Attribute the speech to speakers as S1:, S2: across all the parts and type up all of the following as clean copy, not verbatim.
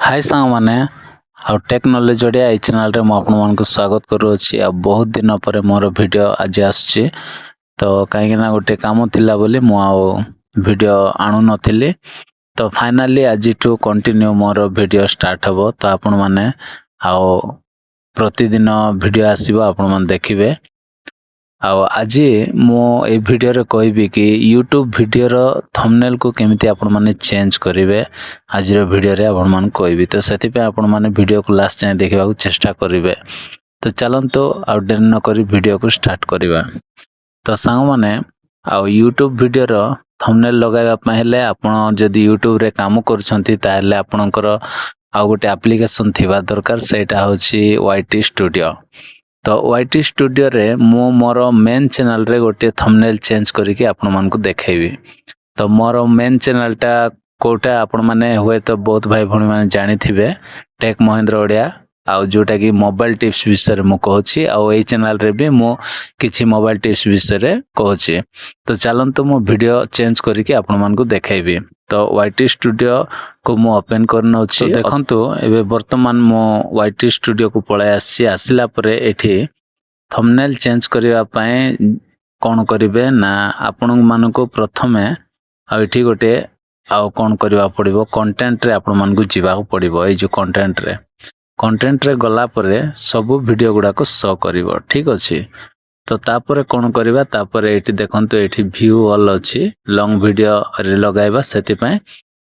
S1: हाय सांग माने आ टेक्नोलॉजी ओडिया ए चैनल रे आपण मानक स्वागत करूछि। आ बहुत दिन पर मोर वीडियो आज आछि तो कहीं ना गोटे काम थिला बोली मु आ वीडियो आणु नथिली तो फाइनली आज to continue more video start हबो। तो आपण माने आ प्रतिदिन वीडियो आसीबो आपण माने देखिबे। आज मो ए वीडियो रे कहबी कि यूट्यूब वीडियो रो थंबनेल को केमिति आपण माने चेंज करिवे आज रो वीडियो रे आपण माने कहबी। तो सेति पे आपण माने वीडियो को लास्ट जाय देखिबा को चेष्टा करिवे। तो चलंतो आ देर न करी वीडियो को स्टार्ट करिवा। तो सांग माने आ यूट्यूब वीडियो रो थंबनेल लगाइबा पहिले आपण जदी यूट्यूब रे काम करछंती ताले आपणकर आ गोटे एप्लीकेशन थिबा दरकार। सेटा होची वाईटी स्टूडियो। तो वाईटी स्टूडियो रे मो मोर मेन चैनल रे गोटे थंबनेल चेंज करके आपण मानकु देखेबी। तो मोर मेन चैनल टा कोटा आपण माने हुए तो बहुत भाई भणी माने जानि थिबे टेक महेंद्र ओडिया आ जोटा कि मोबाइल टिप्स विषय रे मु कहूची। आ ए चैनल रे भी मु किछि मोबाइल टिप्स विषय रे कहूची। तो चलंतु मो वीडियो चेंज करके आपण मानकु देखेबी। तो वाईटी स्टूडियो को मु ओपन करनो छी। तो देखंतु एबे वर्तमान मो वाईटी स्टूडियो को पळे आसी आसिला परे एठी थंबनेल चेंज करिवा पय कोन करिवे ना आपण मानको प्रथमे आ एठी गोटे आ कोन करिवा पड़िबो कंटेंट रे आपण मानको जिबा पड़िबो। ए जो कंटेंट रे गला परे सब वीडियो गुडा को शो करिवो। ठीक अछि। तो तापरे कोन करिवा तापरे एठी देखंतु एठी व्यू ऑल अछि लॉन्ग वीडियो रे लगाइबा सेति पय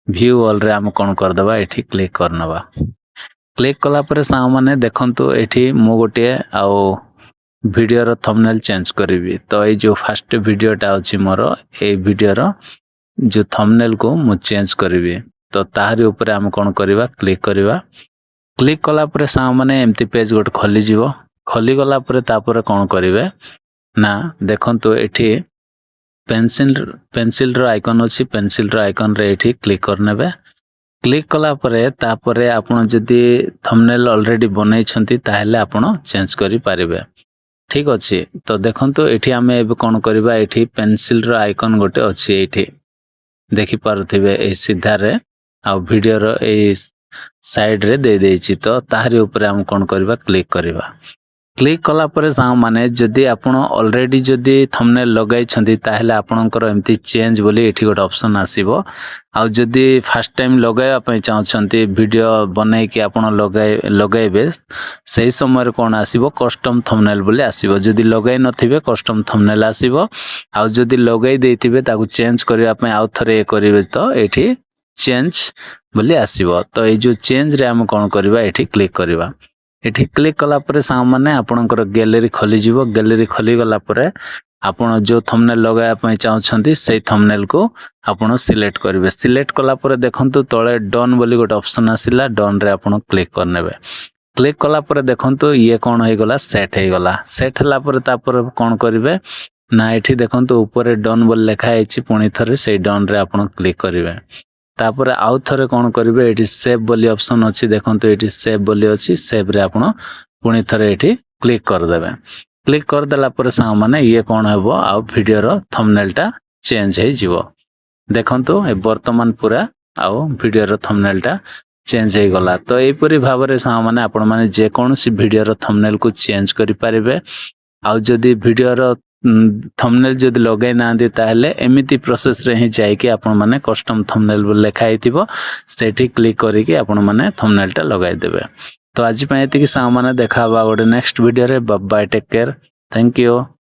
S1: व्यू ऑल रे हम कोन कर देबा एठी क्लिक करनबा। क्लिक कला परे सा माने देखंतु एठी मो गोटे आ वीडियो रो थंबनेल चेंज करिवि। तो ए जो फर्स्ट वीडियो टा अछि मोर ए वीडियो रो जो थंबनेल को मु चेंज करिवि। तो ताहारी ऊपर हम कोन करिवा क्लिक करिवा। क्लिक कला परे सा माने एम्ति पेज गोट खोली जीवो। खोली गला परे तापरे कोन करिवे ना देखंतु एठी पेंसिल रो आइकन अछि। पेंसिल रो आइकन रे एठी क्लिक करनेबे। क्लिक कला परे तापरे आपण जदी थंबनेल ऑलरेडी बनै छंती ताहेले आपण चेंज करि पारिबे। ठीक अछि। तो देखंतु एठी हमें एबे कोन करिबा एठी पेंसिल रो आइकन गोटे अछि एठी देखि पारुथिबे ए सीधा रे आ वीडियो रो ए साइड रे दे देछि। तो ताहारी ऊपर हम कोन करिबा क्लिक करिबा। क्लिक कला परे सा माने जदी आपण ऑलरेडी जदी थंबनेल लगाइ छंती ताहेले आपणकर एम्ति चेंज बोली एठी गोटे ऑप्शन आसीबो। आ जदी फर्स्ट टाइम लगाइबा पय चाहौ छंती वीडियो बनाई कि आपण लगाइबे सही समय रे कोन आसीबो कस्टम थंबनेल बोली आसीबो। जदी लगाइ नथिबे कस्टम थंबनेल आसीबो। आ जदी लगाइ देथिबे ताकू चेंज करिया पय आउ थरे करिवे तो एठी चेंज बोली आसीबो। तो ए जो चेंज रे हम कोन करबा एठी क्लिक करबा। एठी क्लिक कला परे सा माने आपणकर गैलरी खोली जीवो। गैलरी खोली गला परे आपण जो थंबनेल लगाया पय चाहौ छंती सेही थंबनेल को आपण सिलेक्ट करिवे। सिलेक्ट कला परे देखंतु तळे डन बोली गोटे ऑप्शन आसिला। डन रे आपण क्लिक करनेबे। क्लिक कला परे देखंतु ये कोन होई गला सेट होई गला। सेट हला परे तापर कोन करिवे ना एठी देखंतु ऊपर डन बोली लेखा आइछि पुणी थरे सेही डन रे आपण क्लिक करिवे। तापर आउ थरे कोन करिवे एठी सेव बोली ऑप्शन अछि। देखंतु एठी सेव बोली अछि। सेव रे आपण पुणी थरे एठी क्लिक कर देबे। क्लिक कर देला परे सा माने ये कोन हेबो आ वीडियो रो थंबनेल टा चेंज हे जिवो। देखंतु ए वर्तमान पूरा आ वीडियो रो थंबनेल टा चेंज हे गला। तो ए परि भाबरे सा माने आपण माने जे कोनसी वीडियो रो थंबनेल को चेंज करि पारिबे। आ जदी वीडियो रो थंबनेल जदी लगाइ नांदी ताहेले एमिति प्रोसेस रे ही जाय कि आपण माने कस्टम थंबनेल बोल लेखा आइतिबो सेठी क्लिक करिके आपण माने थंबनेल टा लगाइ देबे। तो आज पय एतिकी सा माने देखाबा गोटे नेक्स्ट वीडियो रे। Bye take care. Thank you.